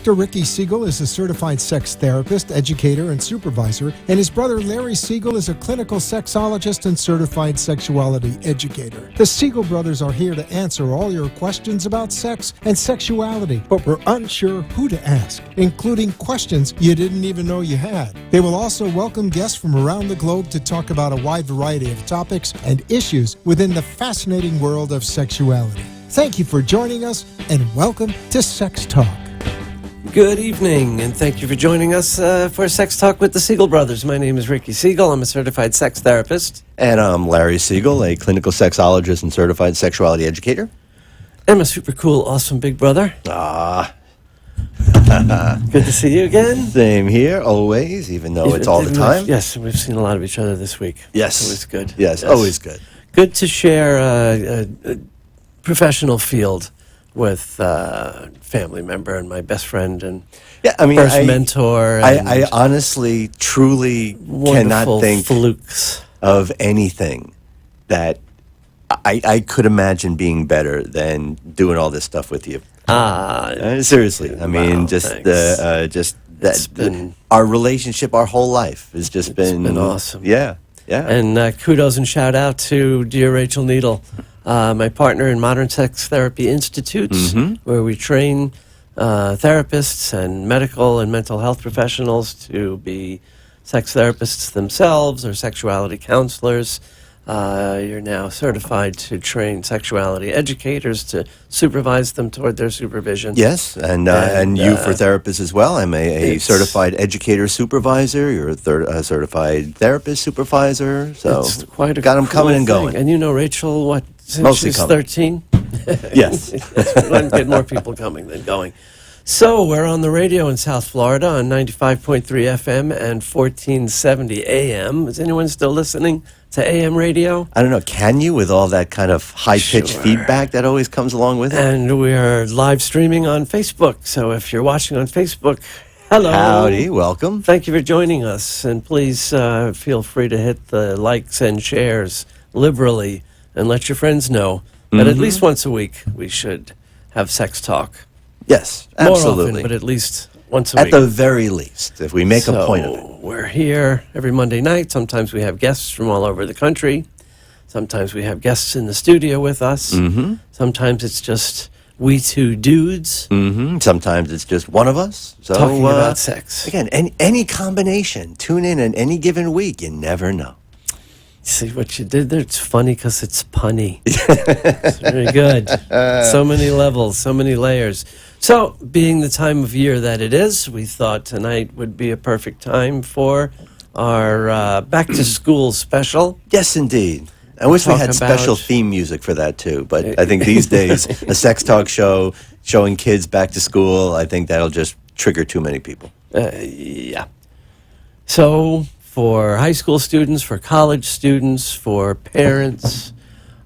Dr. Ricky Siegel is a certified sex therapist, educator, and supervisor, and his brother Larry Siegel is a clinical sexologist and certified sexuality educator. The Siegel brothers are here to answer all your questions about sex and sexuality, but we're unsure who to ask, including questions you didn't even know you had. They will also welcome guests from around the globe to talk about a wide variety of topics and issues within the fascinating world of sexuality. Thank you for joining us, and welcome to Sex Talk. Good evening, and thank you for joining us for Sex Talk with the Siegel Brothers. My name is Ricky Siegel. I'm a certified sex therapist. And I'm Larry Siegel, a clinical sexologist and certified sexuality educator. And my super cool, awesome big brother. Good to see you again. Same here, always, even though it's all the time. Yes, we've seen a lot of each other this week. Yes. It was good. Yes, always good. Good to share a professional field with a family member and my best friend and first mentor. I honestly, truly cannot think flukes of anything that I could imagine being better than doing all this stuff with you. Seriously, I mean, our relationship, our whole life has just been awesome. Yeah. And kudos and shout out to dear Rachel Needle, my partner in Modern Sex Therapy Institutes, where we train therapists and medical and mental health professionals to be sex therapists themselves or sexuality counselors. You're now certified to train sexuality educators to supervise them toward their supervision. Yes, and you for therapists as well. I'm a certified educator supervisor. You're a certified therapist supervisor. So it's quite got them coming and going. And you know Rachel, what, since Mostly she's coming. 13? Yes. We'll get more people coming than going. So we're on the radio in South Florida on 95.3 FM and 1470 AM. Is anyone still listening to AM radio? I don't know. Can you, with all that kind of high-pitched feedback that always comes along with it? And we're live streaming on Facebook. So if you're watching on Facebook, hello. Howdy, welcome. Thank you for joining us. And please feel free to hit the likes and shares liberally and let your friends know that at least once a week we should have sex talk. Yes, absolutely. More often, but at least once a week. At the very least, if we make a point of it. We're here every Monday night. Sometimes we have guests from all over the country. Sometimes we have guests in the studio with us. Sometimes it's just we two dudes. Sometimes it's just one of us. So, talking about sex. Again, any combination. Tune in any given week. You never know. See what you did there? It's funny because it's punny. It's very good. So many levels, so many layers. So, being the time of year that it is, we thought tonight would be a perfect time for our back-to-school special. Yes, indeed. I wish we had special theme music for that, too. But I think these days, a sex talk show showing kids back to school, I think that'll just trigger too many people. Yeah. So, for high school students, for college students, for parents,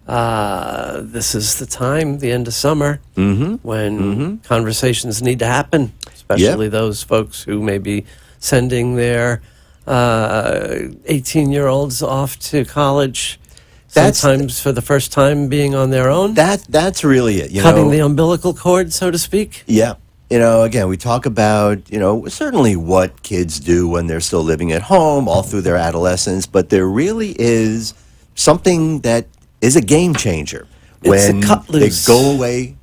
this is the time, the end of summer, when conversations need to happen, especially those folks who may be sending their 18-year-olds off to college, sometimes for the first time being on their own. That's really it. Cutting the umbilical cord, so to speak. Yeah. Again, we talk about, certainly what kids do when they're still living at home, all through their adolescence, but there really is something that is a game changer when they go away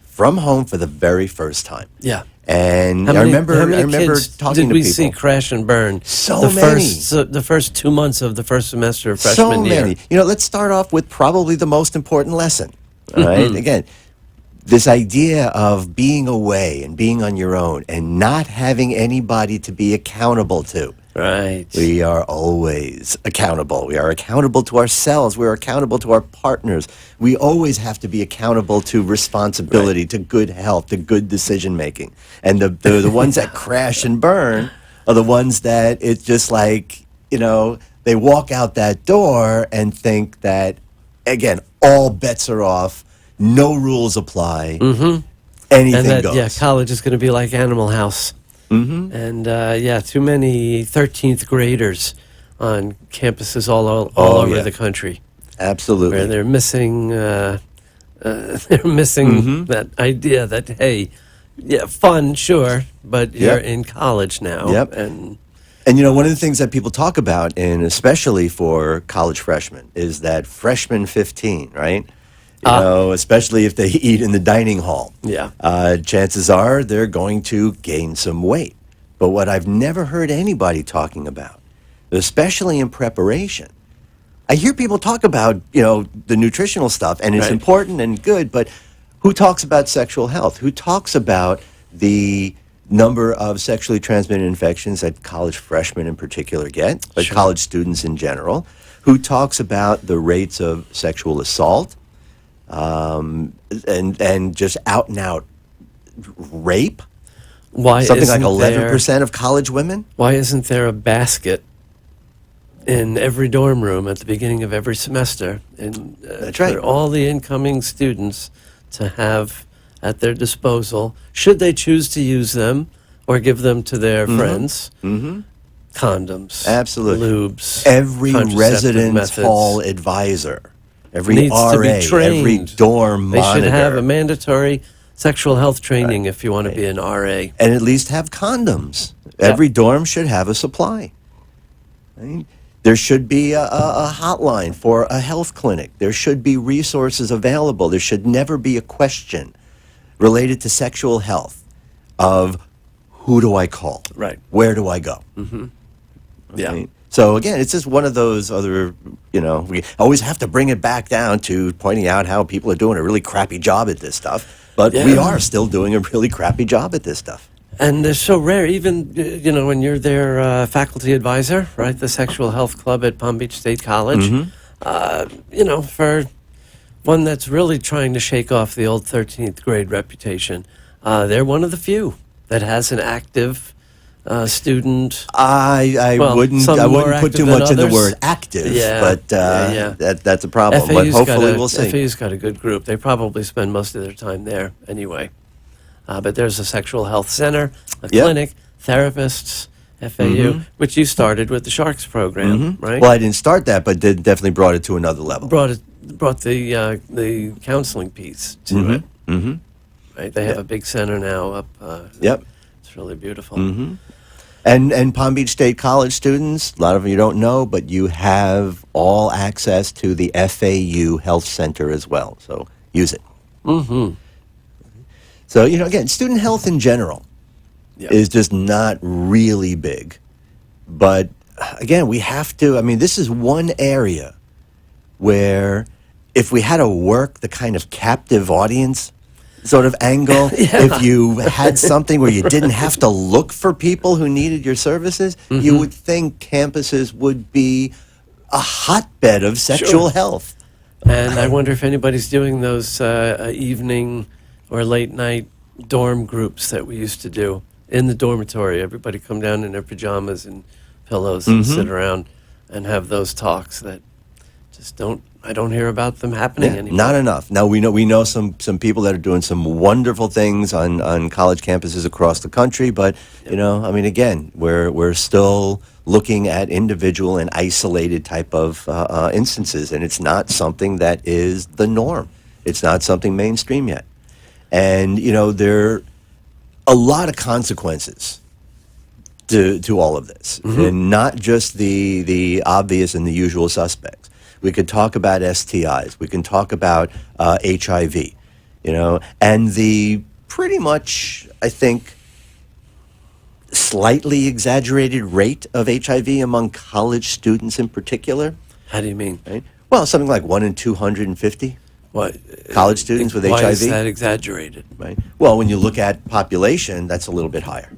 from home for the very first time. Yeah. And how many I remember talking to people. Did we see crash and burn? So many. The first 2 months of the first semester of freshman year. So many. Let's start off with probably the most important lesson. All right? Again, this idea of being away and being on your own and not having anybody to be accountable to. Right. We are always accountable. We are accountable to ourselves. We're accountable to our partners. We always have to be accountable to responsibility, to good health, to good decision making. And the ones that crash and burn are the ones that it's just like, they walk out that door and think that, again, all bets are off. No rules apply. Anything goes. Yeah, college is going to be like Animal House. And, too many 13th graders on campuses all over the country. Absolutely. Where they're missing that idea that, hey, Yeah, fun, sure, but you're Yep. in college now. Yep. And one of the things that people talk about, and especially for college freshmen, is that freshman 15, right? Especially if they eat in the dining hall. Yeah. Chances are they're going to gain some weight. But what I've never heard anybody talking about, especially in preparation, I hear people talk about, the nutritional stuff, and it's Right. important and good, but who talks about sexual health? Who talks about the number of sexually transmitted infections that college freshmen in particular get, but Sure. college students in general? Who talks about the rates of sexual assault and just out and out rape? Why Something like isn't 11% of college women? Why isn't there a basket in every dorm room at the beginning of every semester, and That's right. for all the incoming students to have at their disposal, should they choose to use them or give them to their friends? Condoms, Absolutely. lubes, Every contraceptive residence methods. hall advisor, every Needs to be RA, every trained. dorm They monitor, should have a mandatory sexual health training if you want to be an RA. and at least have condoms. Yeah. Every dorm should have a supply. Right? There should be a hotline for a health clinic. There should be resources available. There should never be a question related to sexual health of who do I call? Right. Where do I go? Yeah. Right? So again, it's just one of those other, we always have to bring it back down to pointing out how people are doing a really crappy job at this stuff. But we Yeah. are still doing a really crappy job at this stuff. And they're so rare, even, when you're their faculty advisor, right? The Sexual Health Club at Palm Beach State College. For one that's really trying to shake off the old 13th grade reputation, they're one of the few that has an active student. I Well, wouldn't some I more wouldn't put active too than much in the others. word active, Yeah, but yeah. that's a problem. But hopefully we'll see. FAU's got a good group. They probably spend most of their time there anyway. But there's a sexual health center, a Yep. clinic, therapists, FAU, which you started with the Sharks program, right? Well, I didn't start that, but definitely brought it to another level. Brought the counseling piece to it. Mm-hmm. Right, they have a big center now up. Yep. It's really beautiful. And Palm Beach State College students, a lot of you don't know, but you have all access to the FAU Health Center as well. So use it. So, again, student health in general Yeah. is just not really big. But again, we have to, this is one area where if we had to work the kind of captive audience sort of angle, if you had something where you didn't have to look for people who needed your services, you would think campuses would be a hotbed of sexual health. And I wonder if anybody's doing those evening or late night dorm groups that we used to do in the dormitory. Everybody come down in their pajamas and pillows and sit around and have those talks that just I don't hear about them happening anymore. Not enough. Now we know some people that are doing some wonderful things on college campuses across the country, but again, we're still looking at individual and isolated type of instances, and it's not something that is the norm. It's not something mainstream yet, and there are a lot of consequences to all of this, and not just the obvious and the usual suspects. We could talk about STIs. We can talk about HIV, and the pretty much, I think, slightly exaggerated rate of HIV among college students in particular. How do you mean? Right? Well, something like 1 in 250 What college students with why HIV. is that exaggerated? Right? Well, when you look at population, that's a little bit higher.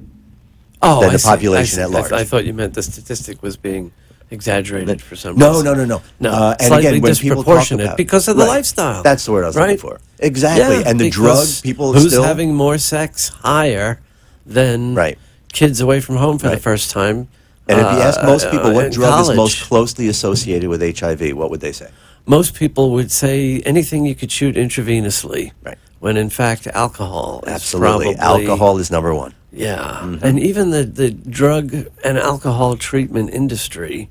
Oh, Than I the see, population I at see. large. I thought you meant the statistic was being exaggerated for some No, reason. no. No, And slightly again, when people talk disproportionate about because of the Right. lifestyle. That's the word I was looking right? for. Exactly. Yeah, And the because drug people who's still having more sex higher than Right. kids away from home for the Right. first time. And if you ask most people what in drug college, is most closely associated with HIV, what would they say? most people would say anything you could shoot intravenously. Right. When in fact, alcohol is Absolutely. probably Alcohol is number one. Yeah, and even the drug and alcohol treatment industry,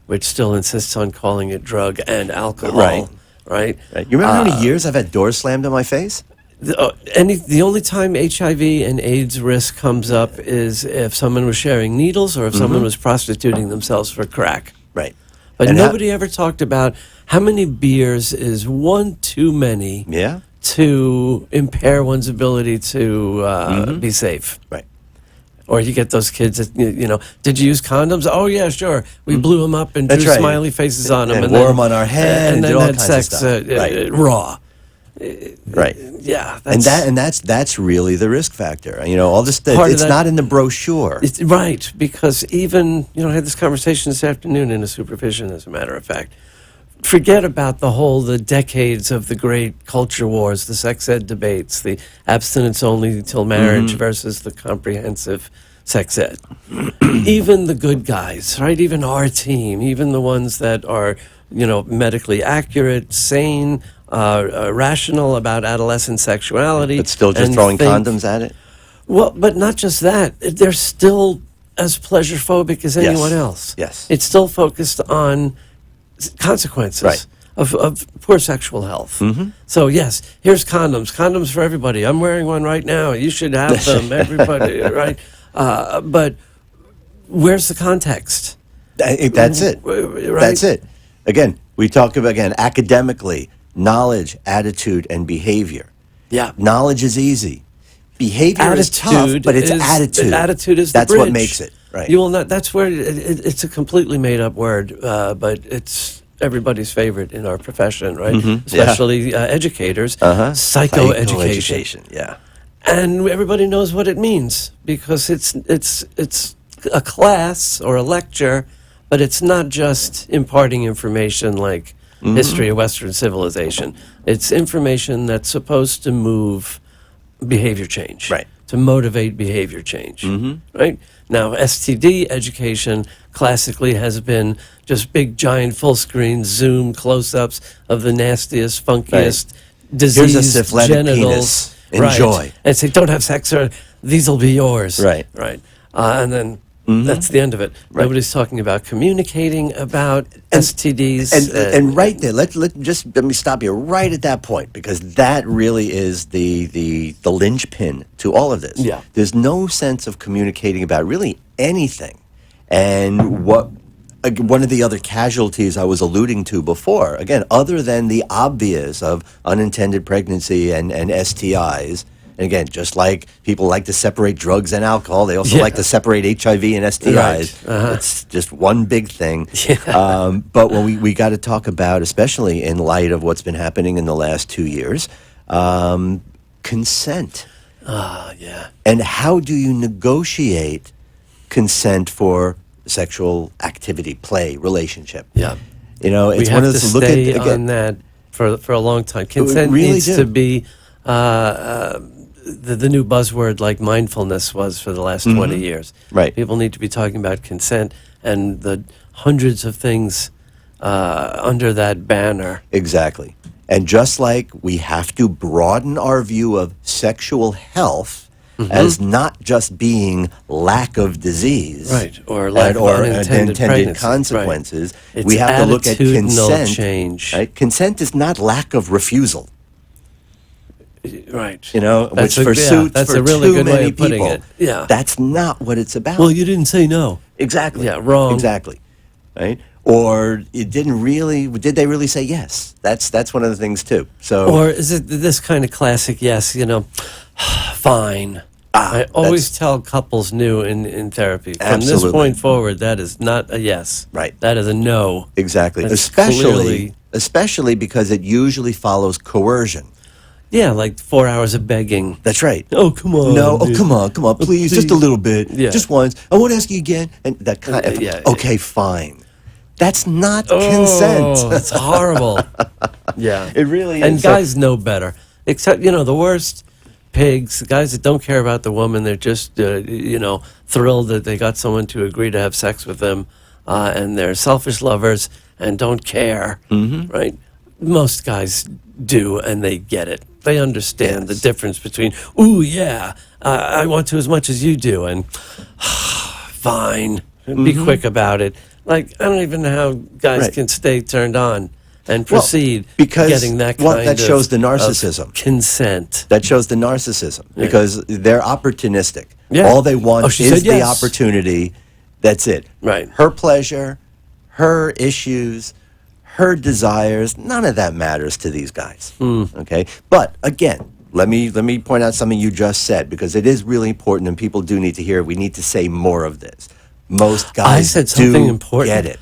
which still insists on calling it drug and alcohol, Right. right? Right. You remember how many years I've had doors slammed in my face? The only time HIV and AIDS risk comes up is if someone was sharing needles or if someone was prostituting themselves for crack. Right. But And nobody ever talked about how many beers is one too many Yeah. to impair one's ability to be safe. Right. Or you get those kids that, did you use condoms? Oh, yeah, sure. We blew them up and That's drew right. smiley faces on them. And wore them on our head and and then did all had kinds sex of stuff. Right. raw. Right. Yeah. And that's really the risk factor. All this Part of it's that- not in the brochure. It's right, because even, I had this conversation this afternoon in a supervision, as a matter of fact. Forget about the decades of the great culture wars, the sex ed debates, the abstinence only till marriage versus the comprehensive sex ed. Even the good guys, right? Even our team, even the ones that are, medically accurate, sane, rational about adolescent sexuality. But still just and throwing think- condoms at it? Well, but not just that. They're still as pleasure phobic as anyone else. Yes. It's still focused on consequences Right. of poor sexual health. So, yes, here's condoms. Condoms for everybody. I'm wearing one right now. You should have them, everybody, right? But where's the context? That's it. Right? That's it. Again, we talk about, academically, knowledge, attitude, and behavior. Yeah. Knowledge is easy. Behavior is tough, but it's attitude. Attitude is That's the what bridge. makes it. Right. You will not. That's where it's a completely made up word, but it's everybody's favorite in our profession, right? Especially educators. Psychoeducation. Yeah. And everybody knows what it means because it's a class or a lecture, but it's not just imparting information like history of Western civilization. It's information that's supposed to move behavior change, Right. to motivate behavior change, right? Now, STD education classically has been just big, giant, full-screen Zoom close-ups of the nastiest, funkiest, diseased Here's a syphilitic genitals. penis. Enjoy. Right. And say, don't have sex or these will be yours. Right. Right. And then that's the end of it. Right. Nobody's talking about communicating about STDs. And right there, let me stop you right at that point, because that really is the linchpin to all of this. Yeah. There's no sense of communicating about really anything. And one of the other casualties I was alluding to before, again, other than the obvious of unintended pregnancy and STIs, and again, just like people like to separate drugs and alcohol, they also like to separate HIV and STIs. Right. It's just one big thing. Yeah. But when we got to talk about, especially in light of what's been happening in the last 2 years, consent. Yeah. And how do you negotiate consent for sexual activity, play, relationship? Yeah. You know, it's We one have of to those. Look stay at on again. that for a long time. Consent really needs do. to be the new buzzword, like mindfulness was for the last 20 years. Right. People need to be talking about consent and the hundreds of things under that banner. Exactly. And just like we have to broaden our view of sexual health as not just being lack of disease, Right, or lack of unintended pregnancy, consequences, right. we It's have to look at attitudinal consent. change. Right? Consent is not lack of refusal. Right. You know, That's which a- for suits that's for a really too good way many of putting people, it. Yeah. that's not what it's about. Well, you didn't say no. Exactly. Yeah, wrong. Exactly. Right? Or it didn't really. Did they really say yes? That's one of the things too. So Or is it this kind of classic yes, fine. I always tell couples new in therapy, from this Absolutely. point forward, that is not a yes. Right. That is a no. exactly, That's especially clearly- because it usually follows coercion. Yeah, like 4 hours of begging. That's right. Oh, come on. No, dude. come on, please, just a please. little bit, Yeah. just once. I won't ask you again, and that kind of. yeah. Okay, fine. That's not Oh, consent. it's horrible. Yeah. It really And is. So- guys know better. Except, the worst pigs, the guys that don't care about the woman, they're just, thrilled that they got someone to agree to have sex with them, and they're selfish lovers and don't care, right? Most guys do, and they get it. They understand the difference between, ooh, yeah, I want to as much as you do, and fine, be quick about it. Like, I don't even know how guys Right. can stay turned on and proceed because getting that kind that shows the of narcissism. consent. That shows the narcissism because they're opportunistic. Yeah. All they want she is said the yes. opportunity. That's it. Right. Her pleasure, her issues, her desires, none of that matters to these guys. Okay? But again, let me point out something you just said because it is really important and people do need to hear it. We need to say more of this. Most guys I said something do important. get it.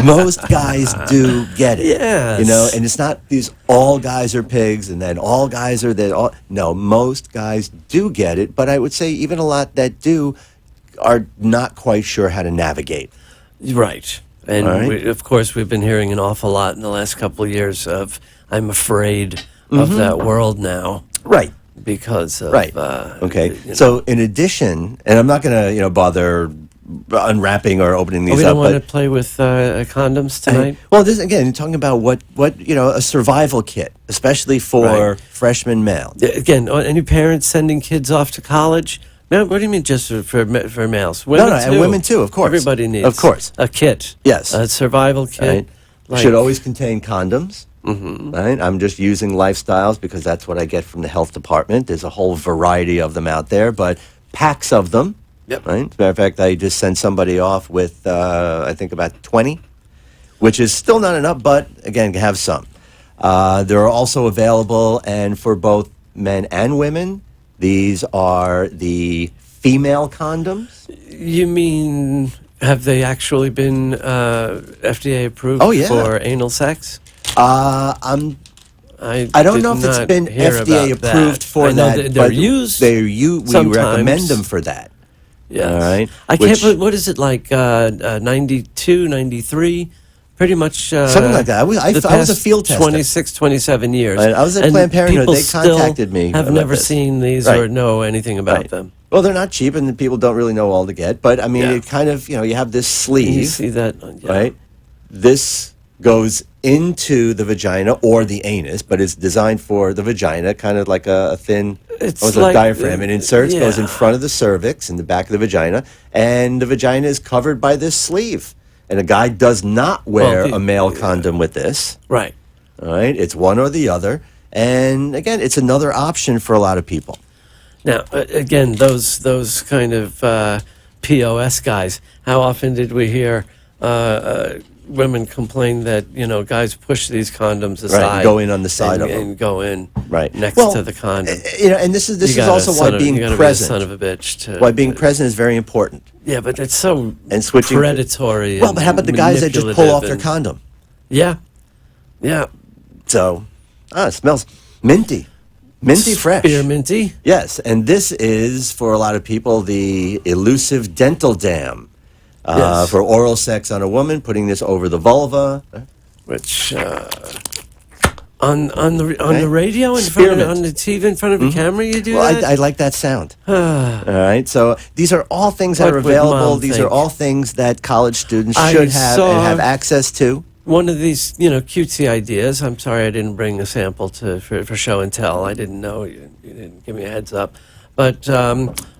Most guys do get it. Yes. You know, and it's not these all guys are pigs and then all guys are that all. No, most guys do get it, but I would say even a lot that do are not quite sure how to navigate. Right. And All right. of course, we've been hearing an awful lot in the last couple of years of, I'm afraid of that world now. Right. Because of, Right. Okay. So in addition, and I'm not going to bother unwrapping or opening these we up, don't want to but play with condoms tonight. well, this again, talking about what a survival kit, especially for Right. freshman male. Again, any parents sending kids off to college? Man, what do you mean just for males? Women No, and too. women too, of course. Everybody needs, Of course. a kit. Yes. A survival kit. Right. Like, Should always contain condoms. Right? I'm just using lifestyles because that's what I get from the health department. There's a whole variety of them out there, but packs of them. Yep. Right? As a matter of fact, I just sent somebody off with I think about 20, which is still not enough, but again, have some. They're also available, and for both men and women, these are the female condoms. You mean, have they actually been FDA approved Oh, yeah. for anal sex? I don't did know if it's not been hear FDA about approved that. for I know that. they're but used. we sometimes. recommend them for that. Yes. All right. I Which- can't believe, what is it, like 92, 93? Pretty much. Something like that. I was a past field tester. 26, 27 years. I was at And Planned Parenthood. people They contacted me have about never this. seen these Right. or know anything about Right. them. Well, they're not cheap, and the people don't really know all to get. But I mean, Yeah. it kind of you have this You sleeve, see that? Yeah. right? This goes into the vagina or the anus, but it's designed for the vagina, kind of like a thin. It's a like- diaphragm. It inserts, goes in yeah. front of the cervix, in the back of the vagina, and the vagina is covered by this sleeve. And a guy does not wear the- a male condom with this. Right. All right, it's one or the other, and again, it's another option for a lot of people. Now, again, those kind of POS guys, how often did we hear women complain that, guys push these condoms aside. Right, go in on the side of them. And go in Right. next Well, to the condom. And this You is gotta also why being you gotta present, be a son of a bitch. why being present is very important. Yeah, but it's so And switching predatory. Well, but how about the guys that just pull off their manipulative condom? Yeah. Yeah. So, it smells minty fresh. Spearminty. Yes, and this is for a lot of people the elusive dental dam. Yes. For oral sex on a woman, putting this over the vulva. Which on the radio in front of, Spearmint. on the TV in front of a camera you do Well, that? I like that sound. All right, so these are all things that What are would available. Mom These think? are all things that college students I should have saw- and have access to. One of these, cutesy ideas. I'm sorry I didn't bring a sample for show and tell. I didn't know. You didn't give me a heads up. But,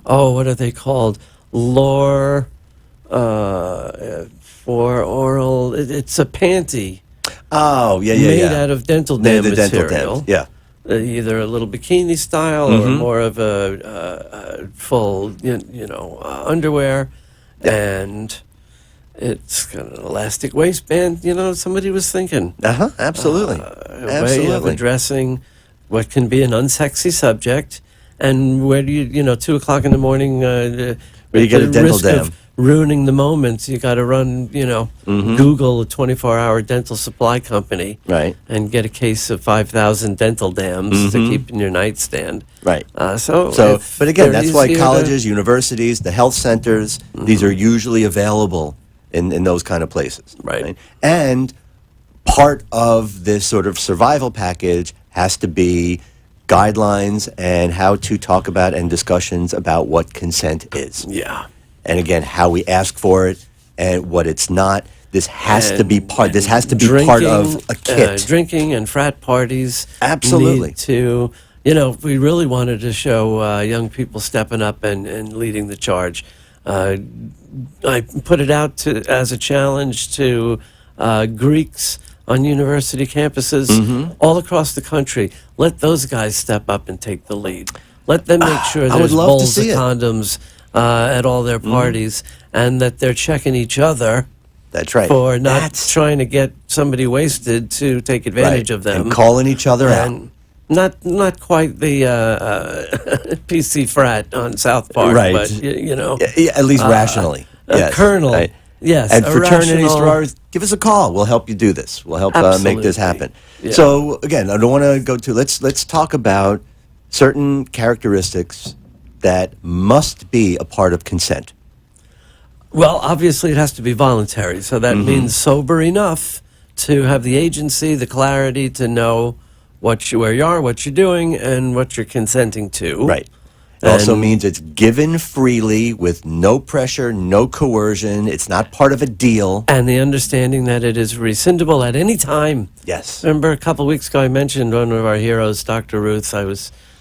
what are they called? Lore for oral. It's a panty Oh, yeah, made out of dental The dam dental material. dams, yeah. Either a little bikini style or more of a full, underwear. And it's got an elastic waistband. Somebody was thinking. Absolutely. A way of Absolutely. addressing what can be an unsexy subject, and where do you, 2 o'clock in the morning, Where you get a dental risk dam. of ruining the moment, you got to run, Google a 24-hour dental supply company, Right. and get a case of 5,000 dental dams to keep in your nightstand. Right. So, But again, they're that's why easier to- colleges, universities, the health centers, these are usually available in those kind of places. Right. And part of this sort of survival package has to be guidelines and how to talk about and discussions about what consent is. Yeah. And again, how we ask for it and what it's not. This has to be part. This has to be Drinking, part of a kit. Drinking and frat parties. Absolutely. Need to, we really wanted to show young people stepping up and leading the charge. I put it out as a challenge to Greeks on university campuses all across the country. Let those guys step up and take the lead. Let them make sure I would there's love to bowls of see it. condoms at all their parties, and that they're checking each other That's right. for not That's trying to get somebody wasted to take advantage of them. And calling each other out. And not quite the PC frat on South Park, Right. but you know, Yeah, at least rationally. a Yes, colonel. right. Yes, And a fraternities, rational- sororities, give us a call. We'll help you do this. We'll help make this Absolutely. happen. Yeah. So again, I don't want to go to. Let's talk about certain characteristics that must be a part of consent. Well, obviously, it has to be voluntary, so that means sober enough to have the agency, the clarity to know where you are, what you're doing, and what you're consenting to. Right. It also And- means it's given freely with no pressure, no coercion. It's not part of a deal. And the understanding that it is rescindable at any time. Yes. Remember a couple of weeks ago I mentioned one of our heroes, Dr. Ruth.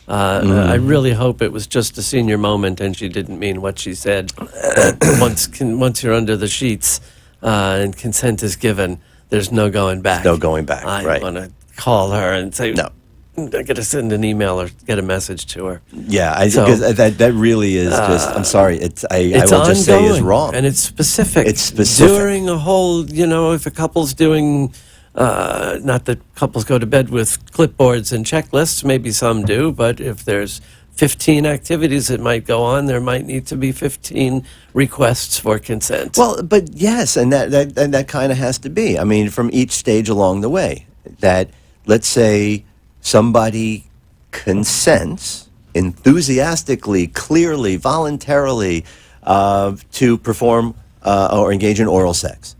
I really hope it was just a senior moment and she didn't mean what she said. That once you're under the sheets and consent is given, there's no going back. No going back, I right. want to call her and say, No. I got to send an email or get a message to her. Yeah, So- because that really is just. I'm sorry. I It's will just say is ongoing, wrong. and it's specific. It's specific. During a whole, if a couple's doing, not that couples go to bed with clipboards and checklists, maybe some do, but if there's 15 activities that might go on, there might need to be 15 requests for consent. Well, but yes, and that kind of has to be. I mean, from each stage along the way, that let's say somebody consents enthusiastically, clearly, voluntarily to perform or engage in oral sex.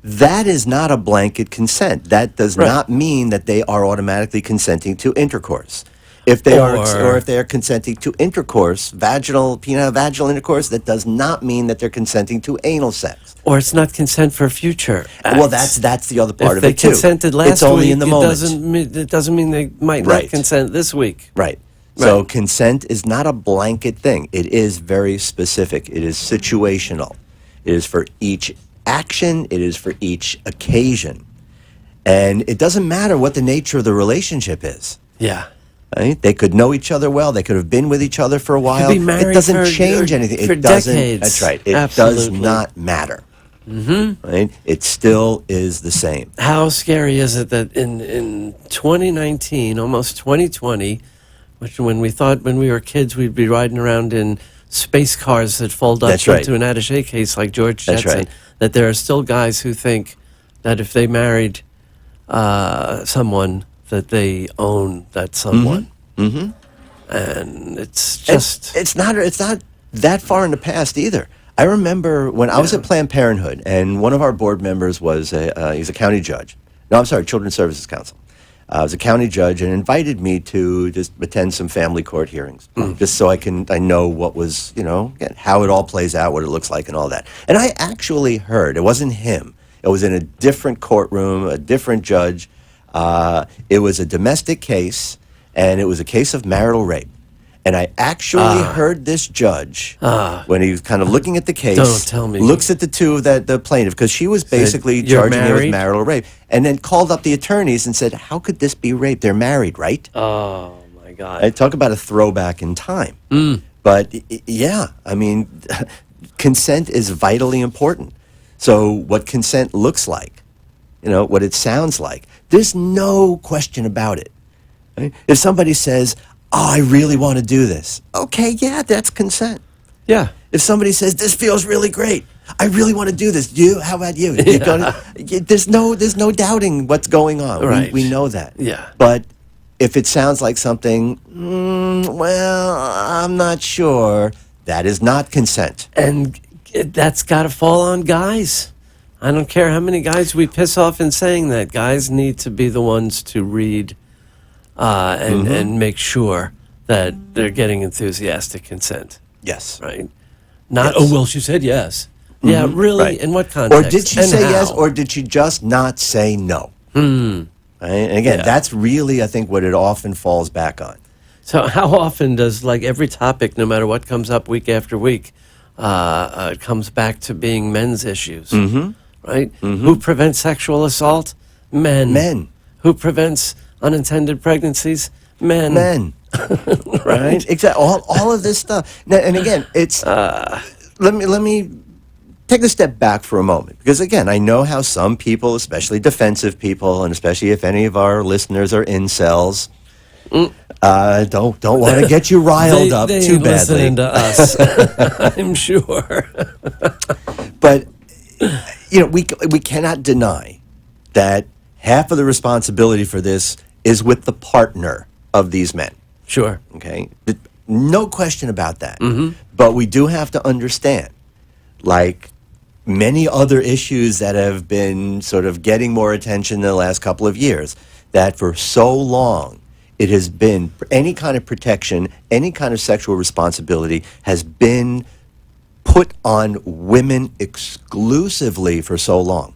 That is not a blanket consent. That does Right. not mean that they are automatically consenting to intercourse. If they or if they are consenting to intercourse, penile-vaginal intercourse, that does not mean that they're consenting to anal sex. Or it's not consent for future Well, acts. that's the other part If of they it too. consented last it's only week, in the it moment. doesn't mean they might Right. not consent this week. Right. So Right. consent is not a blanket thing. It is very specific. It is situational. It is for each action. It is for each occasion. And it doesn't matter what the nature of the relationship is. Yeah. Right? They could know each other well. They could have been with each other for a while. be married It doesn't for- change anything. for It doesn't. decades. That's right. It does Absolutely. not matter. Right? It still is the same. How scary is it that in 2019, almost 2020, when we were kids we'd be riding around in space cars that fold up That's right. into an attaché case like George That's Jetson, right. that there are still guys who think that if they married someone that they own that someone. Mm-hmm. And it's just... It's not that far in the past either. I remember when I was at Planned Parenthood, and one of our board members was he's a county judge. No, I'm sorry, Children's Services Council. I was a county judge and invited me to just attend some family court hearings, just so I know what was, again, how it all plays out, what it looks like, and all that. And I actually heard, it wasn't him, it was in a different courtroom, a different judge. It was a domestic case, and it was a case of marital rape. And I actually heard this judge, when he was kind of looking at the case, Don't tell me. looks at the two of the plaintiff, because she was basically "You're charging him with married?" marital rape, and then called up the attorneys and said, how could this be rape? They're married, right? Oh, my God. I talk about a throwback in time. But yeah, I mean, consent is vitally important. So what consent looks like, what it sounds like, there's no question about it. Right? If somebody says, oh, I really want to do this, okay, yeah, that's consent. Yeah. If somebody says, this feels really great, I really want to do this, how about you? You're there's no doubting what's going on. Right. We know that. Yeah. But if it sounds like something, well, I'm not sure, that is not consent. And that's got to fall on guys. I don't care how many guys we piss off in saying that. Guys need to be the ones to read and make sure that they're getting enthusiastic consent, Yes. right? Not, Yes. oh, well, she said yes. Yeah, really? Right. In what context? Or did she And say yes, how? or did she just not say no? Right? And again, Yeah. that's really, I think, what it often falls back on. So how often does, like, every topic, no matter what comes up week after week, it comes back to being men's issues? right? Who prevents sexual assault? Men. Men. Who prevents unintended pregnancies? Men. Men. Right? Exactly. All of this stuff. Now, and again, it's let me take a step back for a moment, because again, I know how some people, especially defensive people, and especially if any of our listeners are incels, don't want to get you riled up they too ain't badly. listening to us, I'm sure. But we cannot deny that half of the responsibility for this is with the partner of these men. Sure. Okay, no question about that. But we do have to understand, like many other issues that have been sort of getting more attention in the last couple of years, that for so long it has been any kind of protection, any kind of sexual responsibility has been put on women exclusively for so long.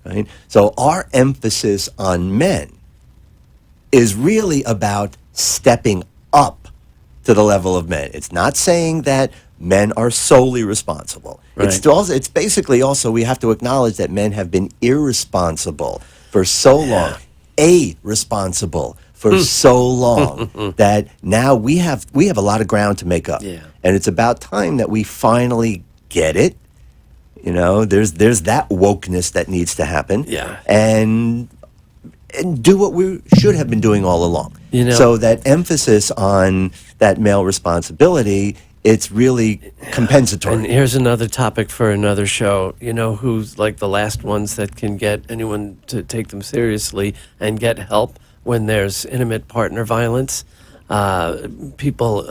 Right? So our emphasis on men is really about stepping up to the level of men. It's not saying that men are solely responsible. Right. It's basically also, we have to acknowledge that men have been irresponsible for so long, irresponsible for so long, that now we have a lot of ground to make up. Yeah. And it's about time that we finally get it. There's that wokeness that needs to happen. Yeah. And do what we should have been doing all along. So that emphasis on that male responsibility, it's really compensatory. And here's another topic for another show. Who's like the last ones that can get anyone to take them seriously and get help when there's intimate partner violence? People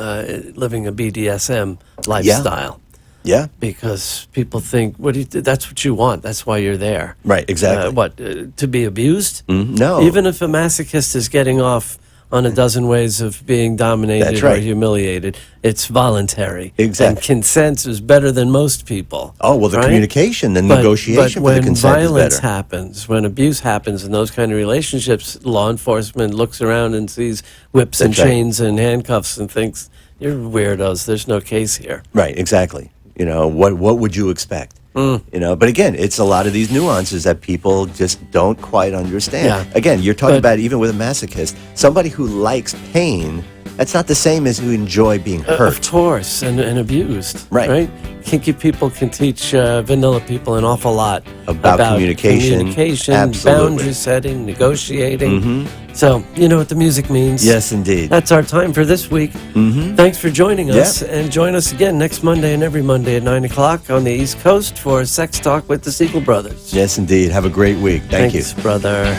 living a BDSM lifestyle. Yeah. Because people think, that's what you want. That's why you're there. Right, exactly. To be abused? No. Even if a masochist is getting off on a dozen ways of being dominated That's right. or humiliated, it's voluntary. Exactly. And consent is better than most people. Oh, well, the right? communication, the But negotiation for the when consent is violence better. happens, when abuse happens in those kind of relationships, law enforcement looks around and sees whips and That's right. chains and handcuffs and thinks, you're weirdos, there's no case here. Right, exactly. What would you expect? But again, it's a lot of these nuances that people just don't quite understand. Yeah. Again, you're talking about even with a masochist, somebody who likes pain, that's not the same as who enjoy being hurt. Of course, and abused. Right. Kinky people can teach vanilla people an awful lot About communication. Absolutely. boundary setting, negotiating. So, you know what the music means. Yes, indeed. That's our time for this week. Thanks for joining us, and join us again next Monday and every Monday at 9 o'clock on the East Coast for Sex Talk with the Siegel Brothers. Yes, indeed. Have a great week. Thank you. Thanks, brother.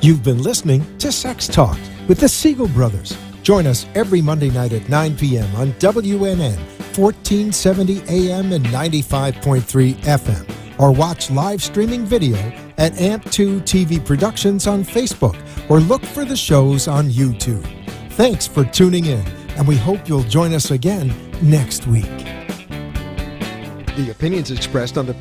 You've been listening to Sex Talk with the Siegel Brothers. Join us every Monday night at 9 p.m. on WNN, 1470 AM and 95.3 FM. Or watch live streaming video at AMP2 TV Productions on Facebook, or look for the shows on YouTube. Thanks for tuning in, and we hope you'll join us again next week. The opinions expressed on the